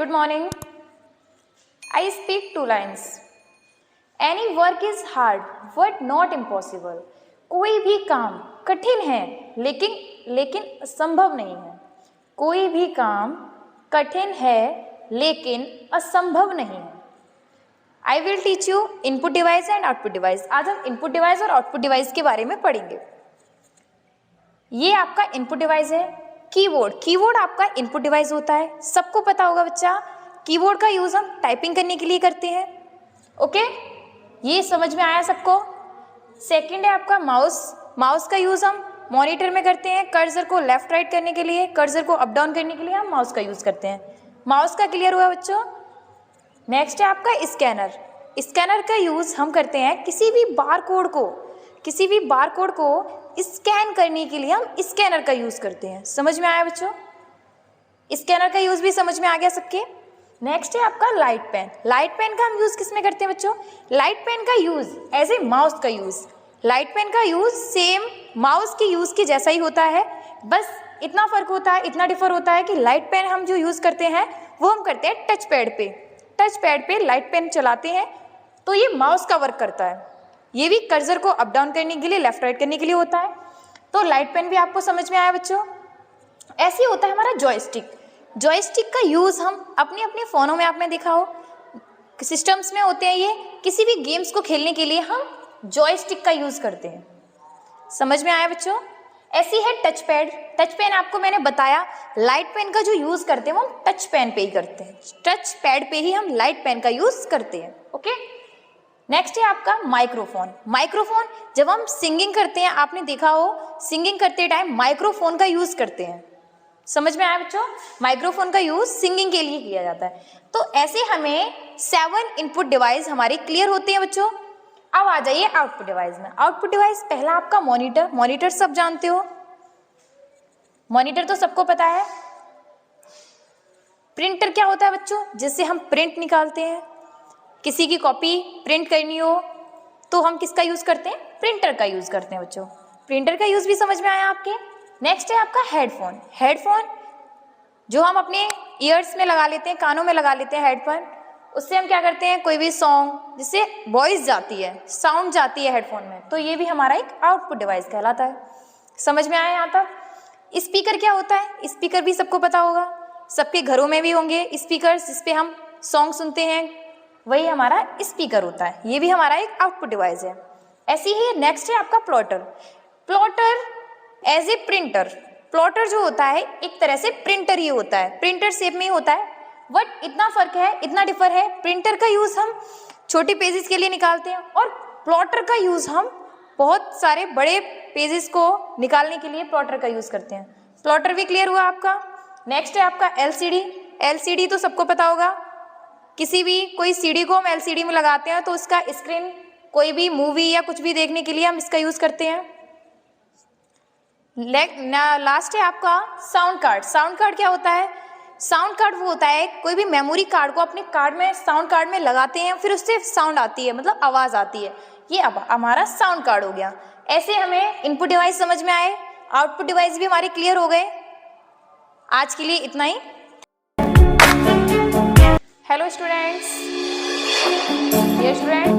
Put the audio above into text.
good morning. I speak two lines. Any work is hard but not impossible. कोई भी काम कठिन है लेकिन असंभव नहीं है. कोई भी काम कठिन है लेकिन असंभव नहीं है. I will teach you input device and output device. आज हम इनपुट डिवाइस और आउटपुट डिवाइस के बारे में पढ़ेंगे. ये आपका इनपुट डिवाइस है. कीबोर्ड आपका इनपुट डिवाइस होता है. सबको पता होगा बच्चा, कीबोर्ड का यूज हम टाइपिंग करने के लिए करते हैं. ओके, ये समझ में आया सबको. सेकंड है आपका माउस का यूज हम मॉनिटर में करते हैं. कर्सर को लेफ्ट राइट करने के लिए, कर्सर को अप डाउन करने के लिए हम माउस का यूज करते हैं. माउस का क्लियर हुआ बच्चों. नेक्स्ट है आपका स्कैनर का यूज हम करते हैं किसी भी बार कोड को स्कैन करने के लिए हम स्कैनर का यूज करते हैं. समझ में आया बच्चों? स्कैनर का यूज भी समझ में आ गया सबके. नेक्स्ट है आपका लाइट पेन का हम यूज किस में करते हैं बच्चों? लाइट पेन का यूज एज ए माउस का यूज. लाइट पेन का यूज सेम माउस के यूज के जैसा ही होता है, बस इतना फर्क होता है, इतना डिफर होता है कि लाइट पेन हम जो यूज करते हैं वो हम करते हैं टच पैड पे लाइट पेन चलाते हैं तो ये माउस का वर्क करता है. ये भी कर्सर को अप डाउन करने के लिए, लेफ्ट राइट करने के लिए होता है. तो लाइट पेन भी आपको समझ में आया बच्चों. ऐसे होता है हमारा जॉयस्टिक का यूज हम अपने फोनों में, आपने देखा हो सिस्टम्स में होते हैं ये. किसी भी गेम्स को खेलने के लिए हम जॉयस्टिक का यूज करते हैं. समझ में आया बच्चों? ऐसी है टच पेन आपको मैंने बताया. लाइट पेन का जो यूज करते हैं वो हम टच पेन पे ही करते हैं. टच पैड पे ही हम लाइट पेन का यूज करते हैं. ओके. नेक्स्ट है आपका माइक्रोफोन. जब हम सिंगिंग करते हैं, आपने देखा हो सिंगिंग करते टाइम माइक्रोफोन का यूज करते हैं. समझ में आया बच्चों? माइक्रोफोन का यूज सिंगिंग के लिए किया जाता है. तो ऐसे हमें 7 इनपुट डिवाइस हमारे क्लियर होते हैं बच्चों. अब आ जाइए आउटपुट डिवाइस में. आउटपुट डिवाइस पहला आपका मॉनिटर सब जानते हो. मॉनिटर तो सबको पता है. प्रिंटर क्या होता है बच्चों? जिससे हम प्रिंट निकालते हैं. किसी की कॉपी प्रिंट करनी हो तो हम किसका यूज करते हैं? प्रिंटर का यूज करते हैं बच्चों. प्रिंटर का यूज भी समझ में आया आपके. नेक्स्ट है आपका हेडफोन जो हम अपने ईयर्स में लगा लेते हैं, कानों में लगा लेते हैं हेडफोन. उससे हम क्या करते हैं, कोई भी सॉन्ग जिससे वॉइस जाती है, साउंड जाती है हेडफोन में, तो ये भी हमारा एक आउटपुट डिवाइस कहलाता है. समझ में आया यहाँ तक? स्पीकर क्या होता है? स्पीकर भी सबको पता होगा. सबके घरों में भी होंगे स्पीकर जिस पे हम सॉन्ग सुनते हैं, वही हमारा स्पीकर होता है. ये भी हमारा एक आउटपुट डिवाइस है. ऐसी ही नेक्स्ट है आपका प्लॉटर एज ए प्लॉटर जो होता है एक तरह से प्रिंटर ही होता है. प्रिंटर शेप में ही होता है, बट इतना फर्क है, इतना डिफर है. प्रिंटर का यूज हम छोटे पेजेस के लिए निकालते हैं और प्लॉटर का यूज हम बहुत सारे बड़े पेजेस को निकालने के लिए प्लॉटर का यूज करते हैं. प्लॉटर भी क्लियर हुआ आपका. नेक्स्ट है आपका एलसीडी तो सबको पता होगा. कोई सीडी को हम एलसीडी में लगाते हैं तो उसका स्क्रीन, कोई भी मूवी या कुछ भी देखने के लिए हम इसका यूज करते हैं. लास्ट है आपका साउंड कार्ड क्या होता है? साउंड कार्ड वो होता है, कोई भी मेमोरी कार्ड को अपने साउंड कार्ड में लगाते हैं, फिर उससे साउंड आती है, मतलब आवाज आती है. ये अब हमारा साउंड कार्ड हो गया. ऐसे हमें इनपुट डिवाइस समझ में आए, आउटपुट डिवाइस भी हमारे क्लियर हो गए. आज के लिए इतना ही. Hello students, dear students,